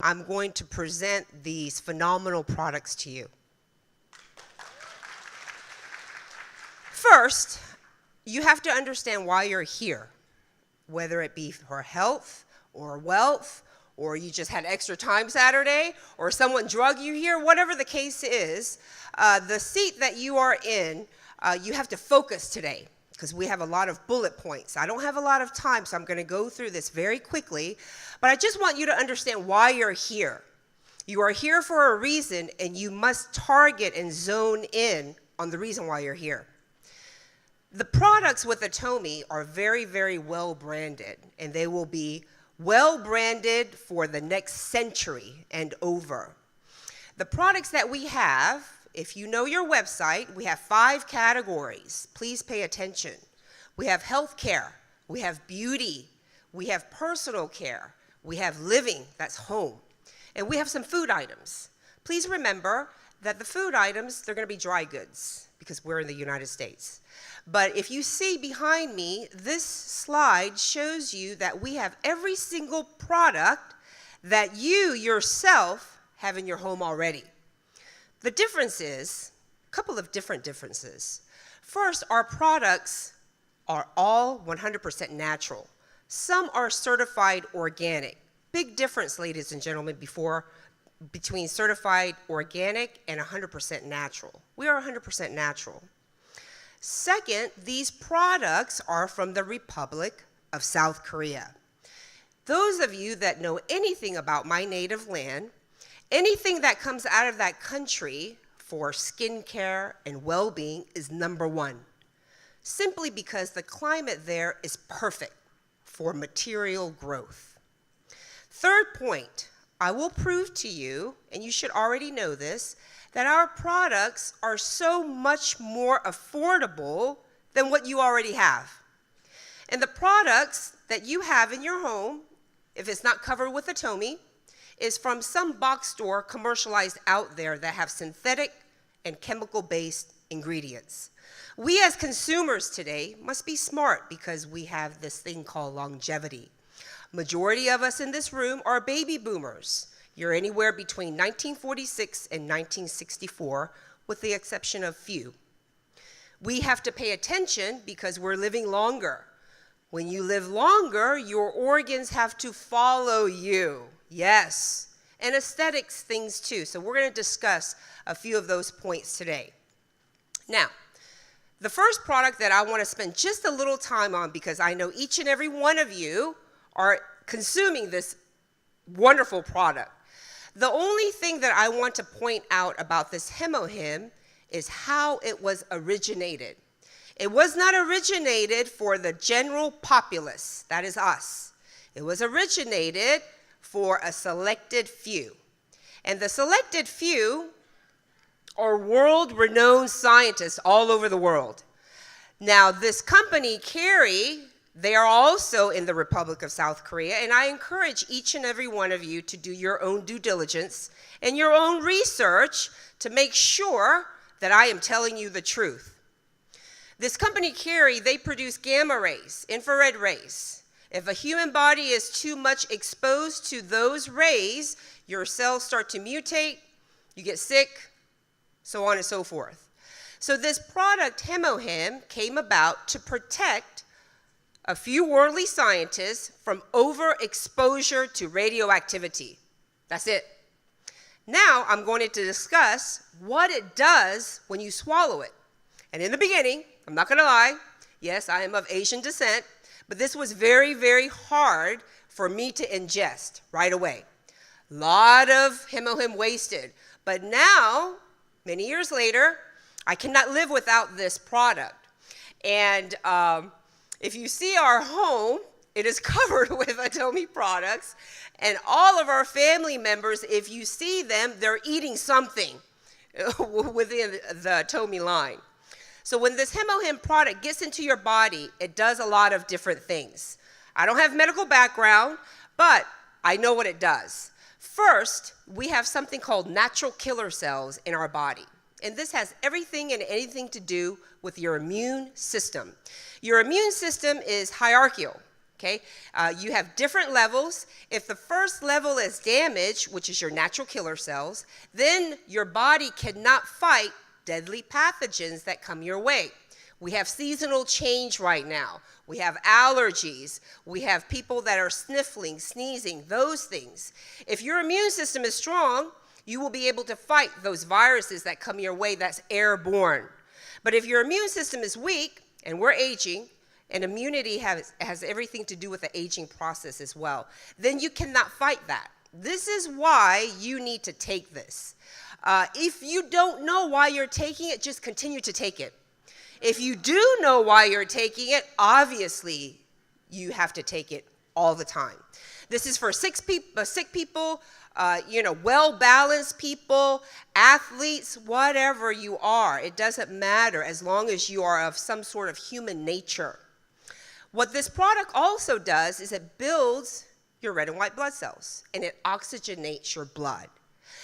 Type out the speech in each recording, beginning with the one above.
I'm going to present these phenomenal products to you. First, you have to understand why you're here, whether it be for health or wealth, or you just had extra time Saturday, or someone drug you here, whatever the case is, the seat that you are in, you have to focus today, because we have a lot of bullet points. I don't have a lot of time, so I'm going to go through this very quickly, but I just want you to understand why you're here. You are here for a reason, and you must target and zone in on the reason why you're here. The products with Atomy are very, very well branded, and they will be well branded for the next century and over. The products that we have, if you know your website, we have 5 categories. Please pay attention. We have healthcare, we have beauty, we have personal care, we have living, that's home, and we have some food items. Please remember that the food items, they're going to be dry goods because we're in the United States. But if you see behind me, this slide shows you that we have every single product that you yourself have in your home already. The difference is, a couple of different differences. First, our products are all 100% natural. Some are certified organic. Big difference, ladies and gentlemen, between certified organic and 100% natural. We are 100% natural. Second, these products are from the Republic of South Korea. Those of you that know anything about my native land, anything that comes out of that country for skincare and well-being is #1, simply because the climate there is perfect for material growth. Third point, I will prove to you, and you should already know this, that our products are so much more affordable than what you already have. And the products that you have in your home, if it's not covered with Atomy, is from some box store commercialized out there that have synthetic and chemical-based ingredients. We as consumers today must be smart because we have this thing called longevity. Majority of us in this room are baby boomers. You're anywhere between 1946 and 1964, with the exception of few. We have to pay attention because we're living longer. When you live longer, your organs have to follow you. Yes, and aesthetics things too. So we're going to discuss a few of those points today. Now, the first product that I want to spend just a little time on, because I know each and every one of you are consuming this wonderful product. The only thing that I want to point out about this Hemohim is how it was originated. It was not originated for the general populace, that is us. It was originated for a selected few. And the selected few are world-renowned scientists all over the world. Now, this company, Kerry, they are also in the Republic of South Korea, and I encourage each and every one of you to do your own due diligence and your own research to make sure that I am telling you the truth. This company, Kerry, they produce gamma rays, infrared rays. If a human body is too much exposed to those rays, your cells start to mutate, you get sick, so on and so forth. So this product, Hemohim, came about to protect a few worldly scientists from overexposure to radioactivity. That's it. Now I'm going to discuss what it does when you swallow it. And in the beginning, I'm not going to lie, yes, I am of Asian descent, but this was very, very hard for me to ingest right away. A lot of Hemohim wasted. But now, many years later, I cannot live without this product. And if you see our home, it is covered with Atomy products. And all of our family members, if you see them, they're eating something within the Atomy line. So when this Hemohim product gets into your body, it does a lot of different things. I don't have medical background, but I know what it does. First, we have something called natural killer cells in our body. And this has everything and anything to do with your immune system. Your immune system is hierarchical. Okay, you have different levels. If the first level is damaged, which is your natural killer cells, then your body cannot fight deadly pathogens that come your way. We have seasonal change right now. We have allergies. We have people that are sniffling, sneezing, those things. If your immune system is strong, you will be able to fight those viruses that come your way that's airborne. But if your immune system is weak, and we're aging, and immunity has everything to do with the aging process as well, then you cannot fight that. This is why you need to take this. If you don't know why you're taking it, just continue to take it. If you do know why you're taking it, obviously you have to take it all the time. This is for sick people, well-balanced people, athletes, whatever you are. It doesn't matter as long as you are of some sort of human nature. What this product also does is it builds your red and white blood cells, and it oxygenates your blood.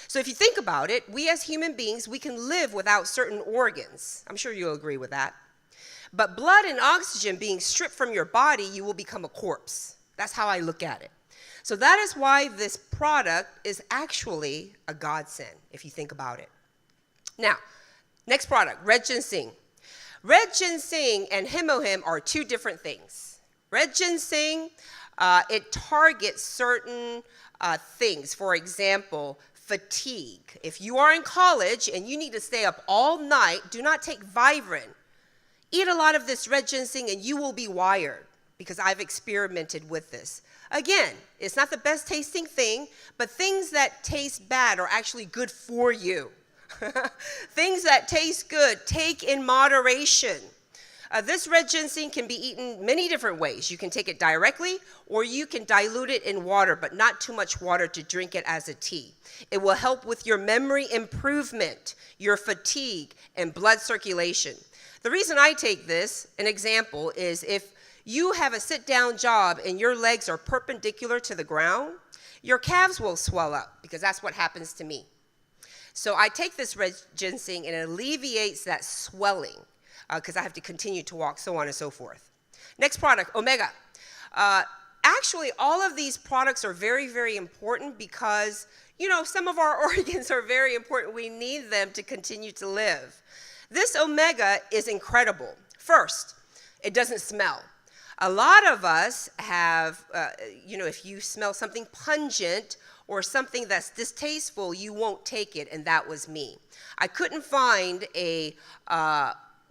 So if you think about it, we as human beings, we can live without certain organs. I'm sure you'll agree with that. But blood and oxygen being stripped from your body, you will become a corpse. That's how I look at it. So that is why this product is actually a godsend, if you think about it. Now, next product, red ginseng. Red ginseng and hemohim are two different things. Red ginseng, it targets certain things. For example, fatigue. If you are in college and you need to stay up all night, do not take Vibrant. Eat a lot of this red ginseng and you will be wired, because I've experimented with this. Again, it's not the best tasting thing, but things that taste bad are actually good for you. Things that taste good, take in moderation. This red ginseng can be eaten many different ways. You can take it directly, or you can dilute it in water, but not too much water to drink it as a tea. It will help with your memory improvement, your fatigue, and blood circulation. The reason I take this, an example, is if you have a sit-down job and your legs are perpendicular to the ground, your calves will swell up, because that's what happens to me. So I take this red ginseng and it alleviates that swelling, because I have to continue to walk, so on and so forth. Next product, omega. Actually, all of these products are very, very important because, some of our organs are very important. We need them to continue to live. This omega is incredible. First, it doesn't smell. A lot of us have, if you smell something pungent or something that's distasteful, you won't take it, and that was me. I couldn't find a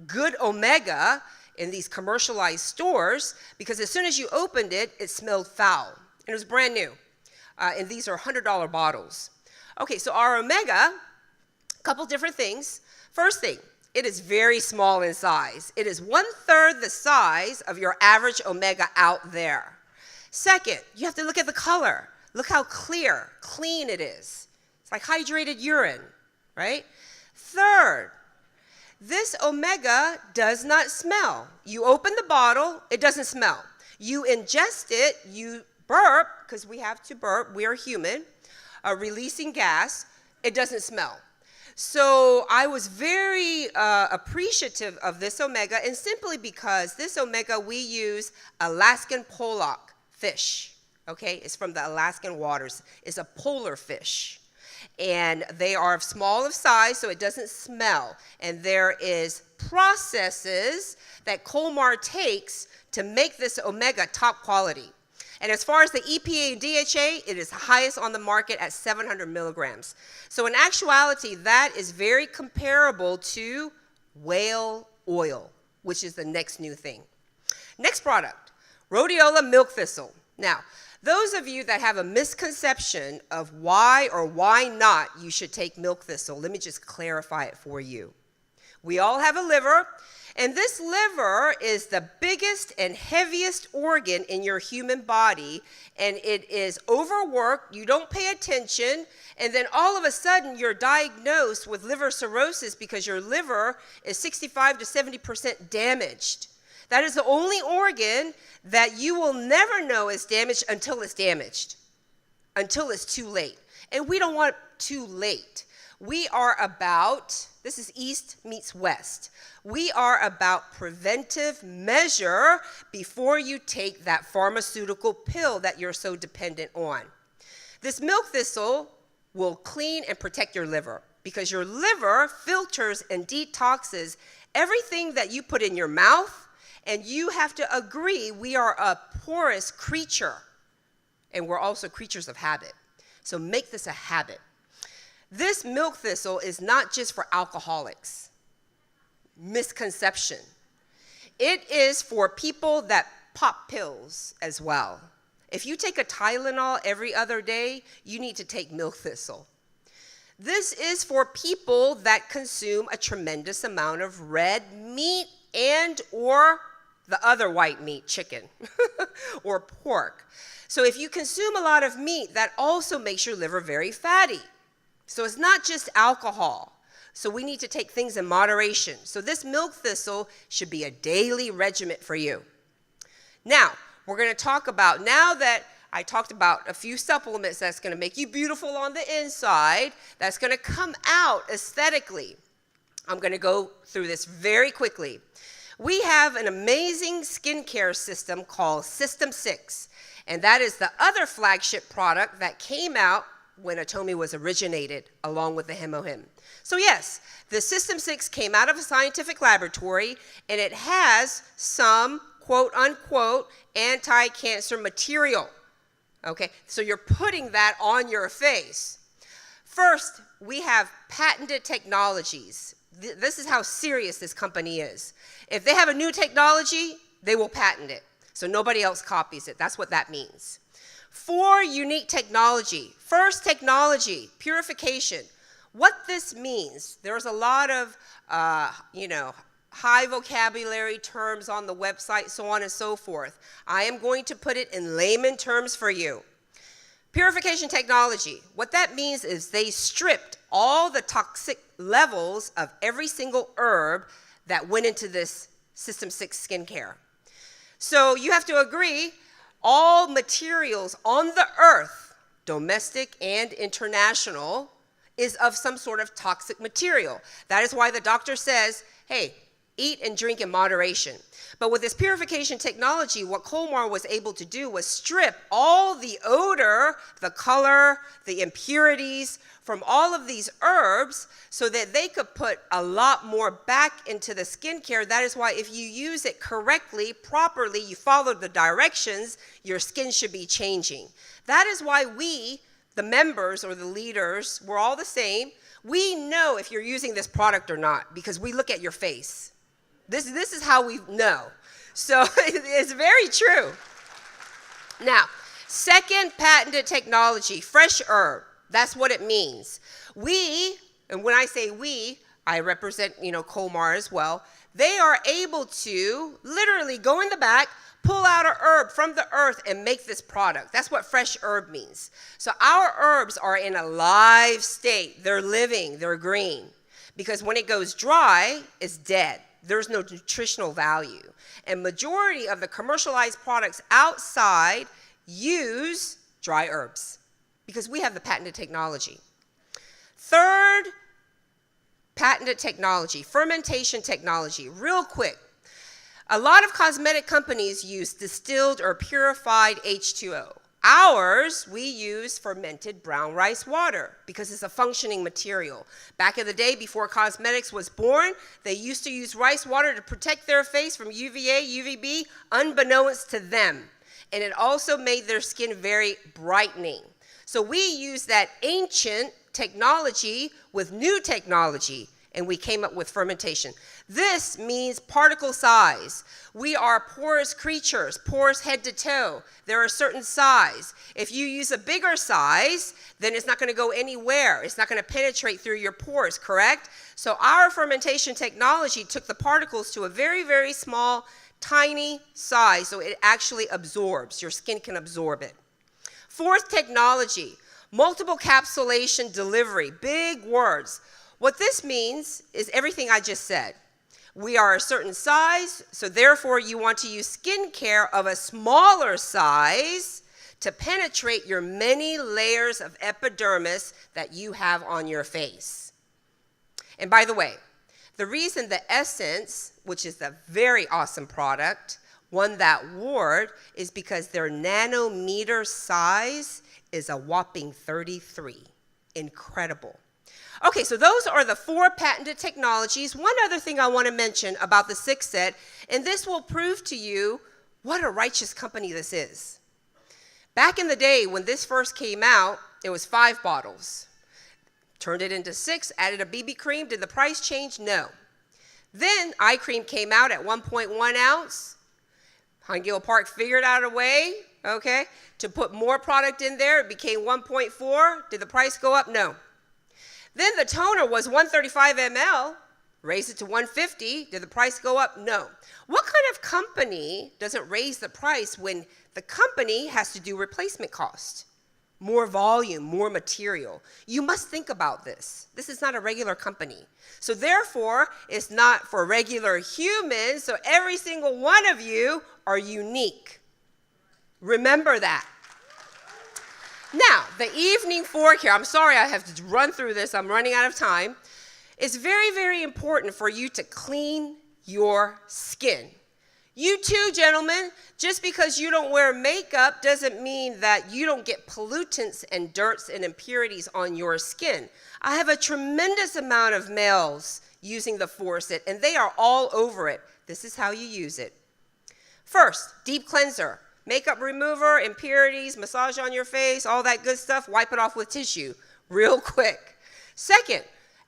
good omega in these commercialized stores because as soon as you opened it, it smelled foul, and it was brand new. And these are $100 bottles. Okay, so our omega, a couple different things. First thing, it is very small in size. It is 1/3 the size of your average omega out there. Second, you have to look at the color. Look how clean it is. It's like hydrated urine, right? Third, this omega does not smell. You open the bottle, it doesn't smell. You ingest it, you burp, because we have to burp, we are human, releasing gas, it doesn't smell. So I was very appreciative of this omega, and simply because this omega, we use Alaskan pollock fish, okay? It's from the Alaskan waters. It's a polar fish. And they are small of size, so it doesn't smell. And there is processes that Colmar takes to make this omega top quality. And as far as the EPA and DHA, it is highest on the market at 700 milligrams. So in actuality, that is very comparable to whale oil, which is the next new thing. Next product, rhodiola milk thistle. Now, those of you that have a misconception of why or why not you should take milk thistle, let me just clarify it for you. We all have a liver, and this liver is the biggest and heaviest organ in your human body, and it is overworked, you don't pay attention, and then all of a sudden you're diagnosed with liver cirrhosis because your liver is 65 to 70% damaged. That is the only organ that you will never know is damaged until it's damaged, until it's too late. And we don't want too late. We are about, this is East meets West. We are about preventive measure before you take that pharmaceutical pill that you're so dependent on. This milk thistle will clean and protect your liver because your liver filters and detoxes everything that you put in your mouth, and you have to agree we are a porous creature, and we're also creatures of habit. So make this a habit. This milk thistle is not just for alcoholics. Misconception. It is for people that pop pills as well. If you take a Tylenol every other day, you need to take milk thistle. This is for people that consume a tremendous amount of red meat and or the other white meat, chicken, or pork. So if you consume a lot of meat, that also makes your liver very fatty. So it's not just alcohol. So we need to take things in moderation. So this milk thistle should be a daily regimen for you. Now, we're going to talk about, now that I talked about a few supplements that's going to make you beautiful on the inside, that's going to come out aesthetically. I'm going to go through this very quickly. We have an amazing skincare system called System 6, and that is the other flagship product that came out when Atomy was originated, along with the Hemohim. So yes, the System 6 came out of a scientific laboratory, and it has some quote-unquote anti-cancer material. Okay, so you're putting that on your face. First, we have patented technologies. This is how serious this company is. If they have a new technology, they will patent it, so nobody else copies it. That's what that means. 4 unique technology. First technology, purification. What this means, there's a lot of, high vocabulary terms on the website, so on and so forth. I am going to put it in layman terms for you. Purification technology, what that means is they stripped all the toxic levels of every single herb that went into this System 6 skincare. So you have to agree, all materials on the earth, domestic and international, is of some sort of toxic material. That is why the doctor says, hey, eat and drink in moderation. But with this purification technology, what Colmar was able to do was strip all the odor, the color, the impurities from all of these herbs so that they could put a lot more back into the skincare. That is why if you use it correctly, properly, you follow the directions, your skin should be changing. That is why we, the members or the leaders, we're all the same. We know if you're using this product or not because we look at your face. This is how we know. So it's very true. Now, second patented technology, fresh herb. That's what it means. We, and when I say we, I represent, Colmar as well. They are able to literally go in the back, pull out a herb from the earth and make this product. That's what fresh herb means. So our herbs are in a live state. They're living, they're green. Because when it goes dry, it's dead. There's no nutritional value. And majority of the commercialized products outside use dry herbs because we have the patented technology. Third patented technology, fermentation technology. Real quick, a lot of cosmetic companies use distilled or purified H2O. Ours, we use fermented brown rice water because it's a functioning material. Back in the day, before cosmetics was born, they used to use rice water to protect their face from UVA, UVB, unbeknownst to them. And it also made their skin very brightening. So we use that ancient technology with new technology, and we came up with fermentation. This means particle size. We are porous creatures, porous head to toe. They're a certain size. If you use a bigger size, then it's not going to go anywhere. It's not going to penetrate through your pores, correct? So our fermentation technology took the particles to a very, very small, tiny size, so it actually absorbs. Your skin can absorb it. Fourth technology, multiple capsulation delivery. Big words. What this means is everything I just said. We are a certain size, so therefore you want to use skincare of a smaller size to penetrate your many layers of epidermis that you have on your face. And by the way, the reason the Essence, which is a very awesome product, won that award is because their nanometer size is a whopping 33. Incredible. Okay, so those are the 4 patented technologies. One other thing I want to mention about the 6 set, and this will prove to you what a righteous company this is. Back in the day when this first came out, it was 5 bottles. Turned it into 6, added a BB cream. Did the price change? No. Then eye cream came out at 1.1 ounce. Aguilar Park figured out a way, okay, to put more product in there. It became 1.4. Did the price go up? No. Then the toner was 135 ml. Raised it to 150. Did the price go up? No. What kind of company doesn't raise the price when the company has to do replacement cost? More volume, more material. You must think about this. This is not a regular company. So therefore, it's not for regular humans, so every single one of you are unique. Remember that. Now, the evening fork here, I'm sorry I have to run through this, I'm running out of time. It's very, very important for you to clean your skin. You too, gentlemen, just because you don't wear makeup doesn't mean that you don't get pollutants and dirts and impurities on your skin. I have a tremendous amount of males using the Faucet, and they are all over it. This is how you use it. First, deep cleanser. Makeup remover, impurities, massage on your face, all that good stuff, wipe it off with tissue real quick. Second,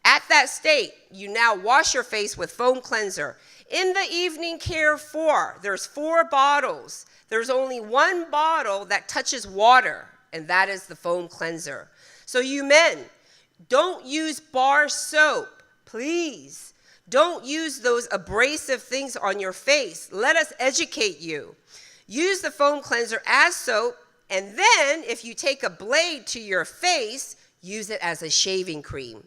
at that state, you now wash your face with foam cleanser. In the evening care 4, there's 4 bottles. There's only 1 bottle that touches water, and that is the foam cleanser. So you men, don't use bar soap, please. Don't use those abrasive things on your face. Let us educate you. Use the foam cleanser as soap, and then if you take a blade to your face, use it as a shaving cream.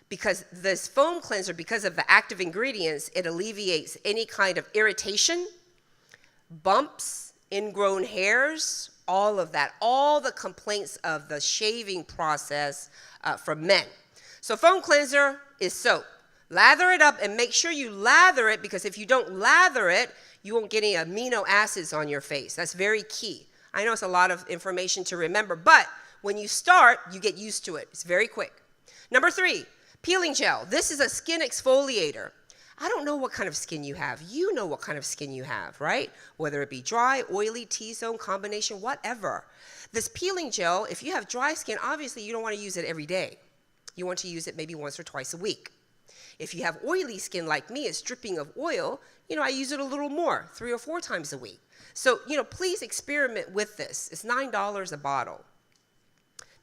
Because this foam cleanser, because of the active ingredients, it alleviates any kind of irritation, bumps, ingrown hairs, all of that, all the complaints of the shaving process from men. So foam cleanser is soap. Lather it up and make sure you lather it, because if you don't lather it, you won't get any amino acids on your face. That's very key. I know it's a lot of information to remember, but when you start, you get used to it. It's very quick. Number 3. Peeling gel. This is a skin exfoliator. I don't know what kind of skin you have. You know what kind of skin you have, right? Whether it be dry, oily, T-zone, combination, whatever. This peeling gel, if you have dry skin, obviously you don't want to use it every day. You want to use it maybe once or twice a week. If you have oily skin like me, it's dripping of oil, I use it a little more, 3 or 4 times a week. So, please experiment with this. It's $9 a bottle.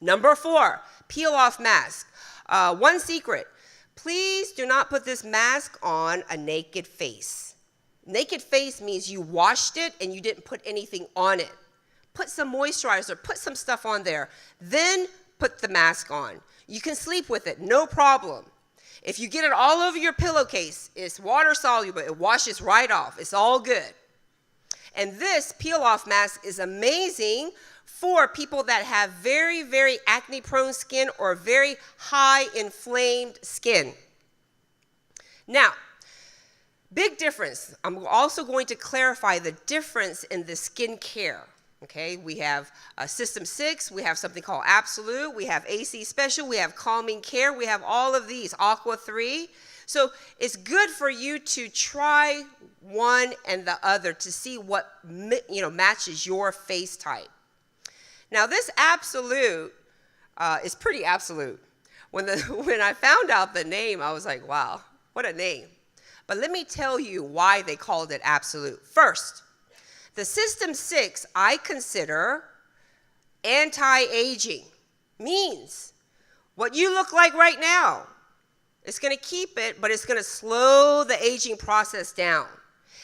Number 4, peel off mask. One secret, please do not put this mask on a naked face. Naked face means you washed it and you didn't put anything on it. Put some moisturizer, put some stuff on there, then put the mask on. You can sleep with it, no problem. If you get it all over your pillowcase, it's water soluble, it washes right off, it's all good. And this peel off mask is amazing for people that have very, very acne prone skin or very high inflamed skin. Now, big difference. I'm also going to clarify the difference in the skin care. Okay, we have System 6, we have something called Absolute, we have AC Special, we have Calming Care, we have all of these, Aqua 3. So it's good for you to try one and the other to see what matches your face type. Now this Absolute is pretty absolute. When I found out the name, I was like, wow, what a name. But let me tell you why they called it Absolute. First, the System 6 I consider anti-aging. Means what you look like right now. It's going to keep it, but it's going to slow the aging process down.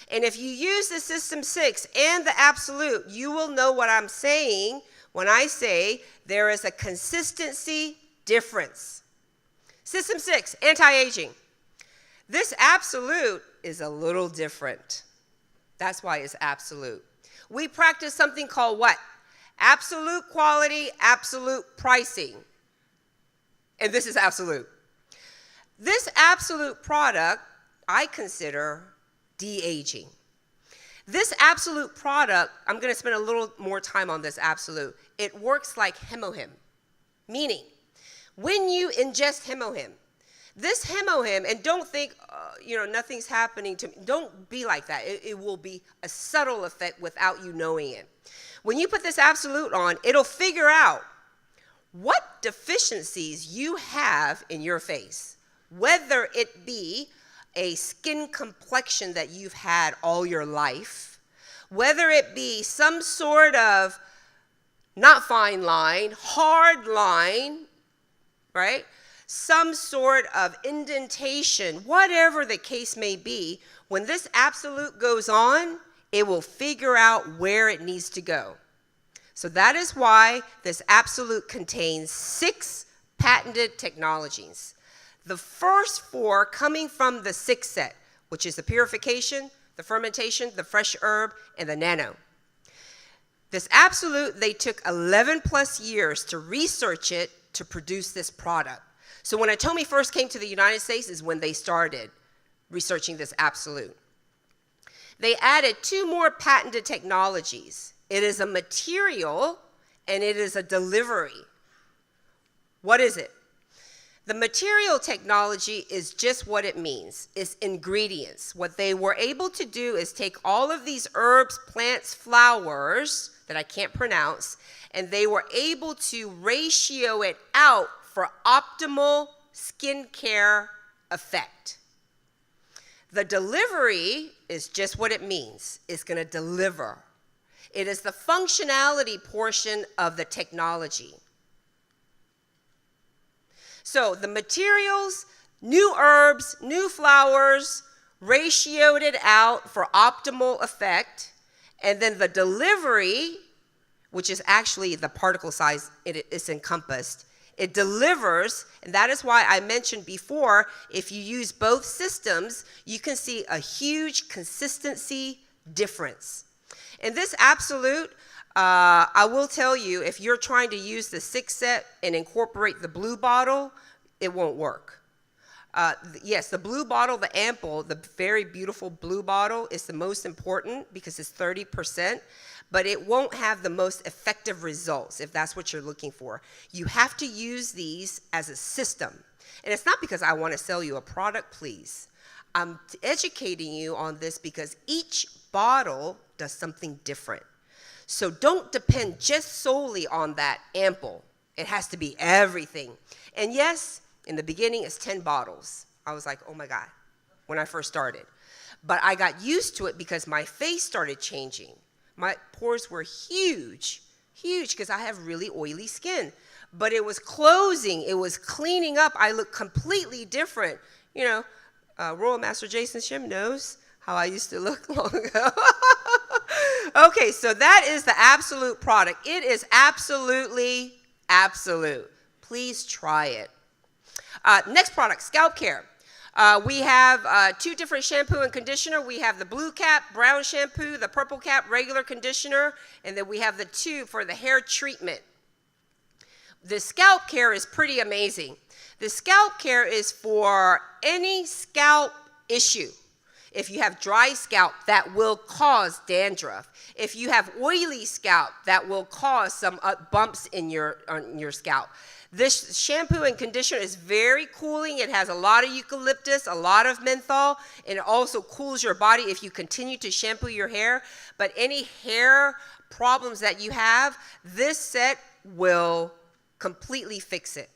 And if you use the System 6 and the Absolute, you will know what I'm saying when I say there is a consistency difference. System 6, anti-aging. This Absolute is a little different. That's why it's Absolute. We practice something called what? Absolute quality, absolute pricing. And this is Absolute. This absolute product, I consider de-aging. This absolute product, I'm going to spend a little more time on this absolute. It works like Hemohim, meaning when you ingest Hemohim, this Hemohim, and don't think, nothing's happening to me. Don't be like that. It will be a subtle effect without you knowing it. When you put this absolute on, it'll figure out what deficiencies you have in your face, whether it be a skin complexion that you've had all your life, whether it be some sort of not fine line, hard line, right? Some sort of indentation, whatever the case may be, when this absolute goes on, it will figure out where it needs to go. So that is why this absolute contains 6 patented technologies. The first 4 coming from the 6 set, which is the purification, the fermentation, the fresh herb, and the nano. This absolute, they took 11 plus years to research it to produce this product. So when Atomy first came to the United States is when they started researching this absolute. They added 2 more patented technologies. It is a material and it is a delivery. What is it? The material technology is just what it means. It's ingredients. What they were able to do is take all of these herbs, plants, flowers that I can't pronounce, and they were able to ratio it out for optimal skincare effect. The delivery is just what it means. It's going to deliver. It is the functionality portion of the technology. So the materials, new herbs, new flowers, ratioed it out for optimal effect, and then the delivery, which is actually the particle size it's encompassed, it delivers, and that is why I mentioned before, if you use both systems, you can see a huge consistency difference. In this absolute, I will tell you, if you're trying to use the 6 set and incorporate the blue bottle, it won't work. Yes, the blue bottle, the ample, the very beautiful blue bottle is the most important because it's 30%, but it won't have the most effective results if that's what you're looking for. You have to use these as a system. And it's not because I want to sell you a product, please. I'm educating you on this because each bottle does something different. So don't depend just solely on that ample. It has to be everything. And yes, in the beginning, it's 10 bottles. I was like, oh my God, when I first started. But I got used to it because my face started changing. My pores were huge, because I have really oily skin. But it was closing, it was cleaning up. I looked completely different. Royal Master Jason Shim knows how I used to look long ago. Okay, so that is the absolute product. It is absolutely absolute. Please try it. Next product, scalp care. We have 2 different shampoo and conditioner. We have the blue cap, brown shampoo, the purple cap, regular conditioner, and then we have the tube for the hair treatment. The scalp care is pretty amazing. The scalp care is for any scalp issue. If you have dry scalp, that will cause dandruff. If you have oily scalp, that will cause some bumps on your scalp. This shampoo and conditioner is very cooling. It has a lot of eucalyptus, a lot of menthol, and it also cools your body if you continue to shampoo your hair. But any hair problems that you have, this set will completely fix it.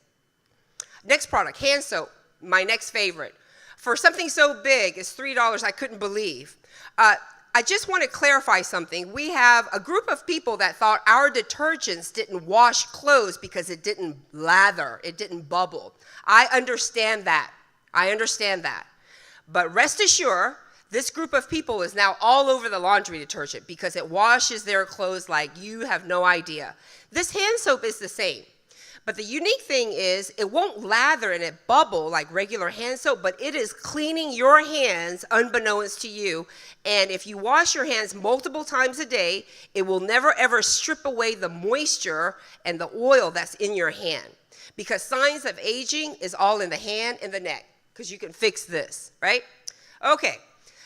Next product, hand soap, my next favorite. For something so big, it's $3, I couldn't believe. I just want to clarify something. We have a group of people that thought our detergents didn't wash clothes because it didn't lather, it didn't bubble. I understand that. But rest assured, this group of people is now all over the laundry detergent because it washes their clothes like you have no idea. This hand soap is the same. But the unique thing is it won't lather and it bubble like regular hand soap, but it is cleaning your hands unbeknownst to you. And if you wash your hands multiple times a day, it will never ever strip away the moisture and the oil that's in your hand. Because signs of aging is all in the hand and the neck. because you can fix this, right? Okay.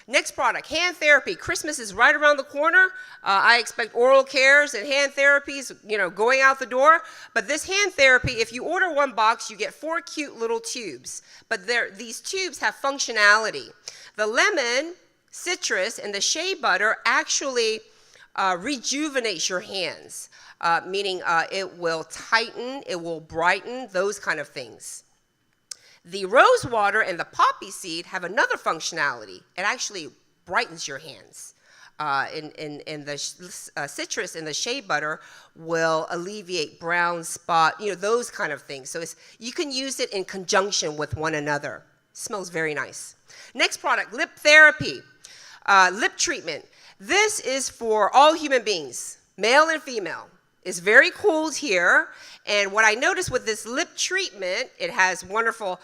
Next product, hand therapy. Christmas is right around the corner. I expect oral cares and hand therapies, going out the door. But this hand therapy, if you order one box, you get 4 cute little tubes. But these tubes have functionality. The lemon, citrus, and the shea butter actually rejuvenates your hands, meaning it will tighten, it will brighten, those kind of things. The rose water and the poppy seed have another functionality. It actually brightens your hands. And the citrus and the shea butter will alleviate brown spot, those kind of things. So you can use it in conjunction with one another. It smells very nice. Next product, lip therapy, lip treatment. This is for all human beings, male and female. It's very cold here. And what I noticed with this lip treatment, it has wonderful,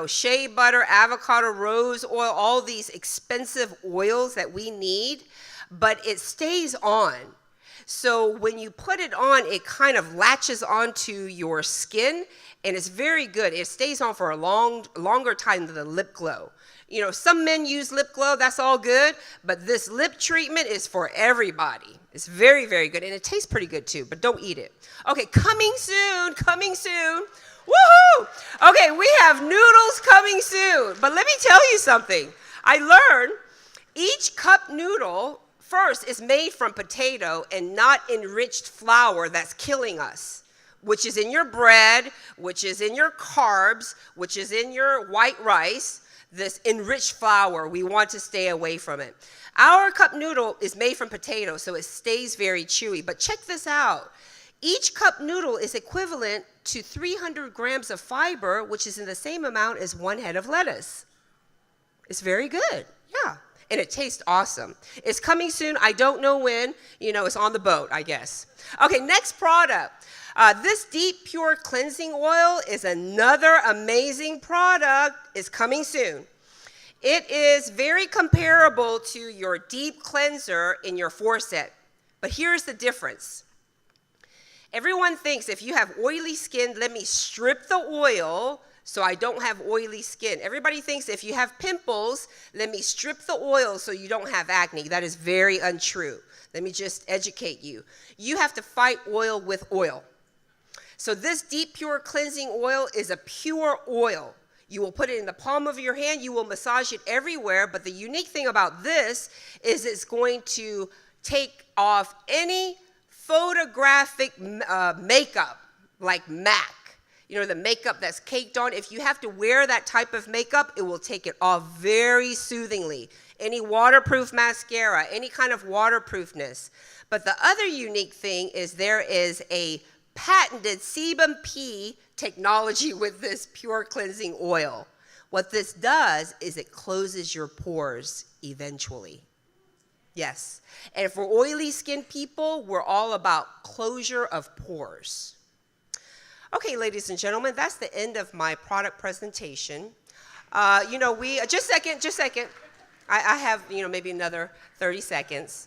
shea butter, avocado, rose oil, all these expensive oils that we need, but it stays on. So when you put it on, it kind of latches onto your skin, and it's very good. It stays on for a longer time than the lip glow. Some men use lip glow, that's all good, but this lip treatment is for everybody. It's very, very good, and it tastes pretty good too, but don't eat it. Okay, coming soon. Woohoo! Okay, we have noodles coming soon, but let me tell you something. I learned each cup noodle first is made from potato and not enriched flour that's killing us, which is in your bread, which is in your carbs, which is in your white rice. This enriched flour, we want to stay away from it. Our cup noodle is made from potato, so it stays very chewy. But check this out. Each cup noodle is equivalent to 300 grams of fiber, which is in the same amount as 1 head of lettuce. It's very good, yeah. And it tastes awesome. It's coming soon. I don't know when. It's on the boat, I guess. Okay, next product. This deep, pure cleansing oil is another amazing product. It's coming soon. It is very comparable to your deep cleanser in your Forset. But here's the difference. Everyone thinks if you have oily skin, let me strip the oil so I don't have oily skin. Everybody thinks if you have pimples, let me strip the oil so you don't have acne. That is very untrue. Let me just educate you. You have to fight oil with oil. So this deep, pure cleansing oil is a pure oil. You will put it in the palm of your hand. You will massage it everywhere. But the unique thing about this is it's going to take off any photographic makeup like MAC. The makeup that's caked on. If you have to wear that type of makeup, it will take it off very soothingly. Any waterproof mascara, any kind of waterproofness. But the other unique thing is there is a patented sebum P technology with this pure cleansing oil. What this does is it closes your pores eventually. Yes. And for oily skin people, we're all about closure of pores. Okay, ladies and gentlemen, that's the end of my product presentation. Just a second. I have, maybe another 30 seconds.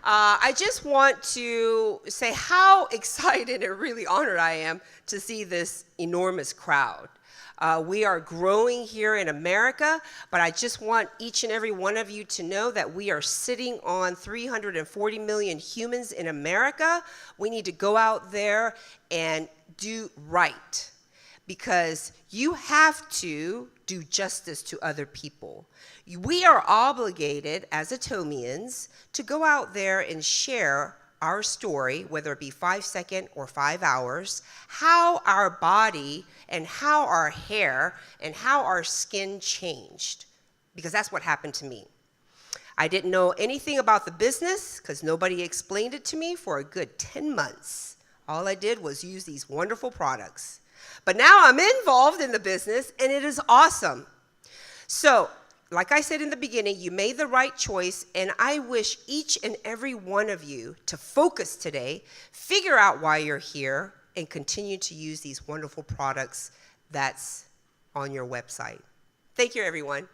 I just want to say how excited and really honored I am to see this enormous crowd. We are growing here in America, but I just want each and every one of you to know that we are sitting on 340 million humans in America. We need to go out there and do right, because you have to do justice to other people. We are obligated as Atomians to go out there and share our story, whether it be 5 seconds or 5 hours, how our body and how our hair and how our skin changed, because that's what happened to me. I didn't know anything about the business because nobody explained it to me for a good 10 months. All I did was use these wonderful products. But now I'm involved in the business, and it is awesome. So, like I said in the beginning, you made the right choice, and I wish each and every one of you to focus today, figure out why you're here, and continue to use these wonderful products that's on your website. Thank you, everyone.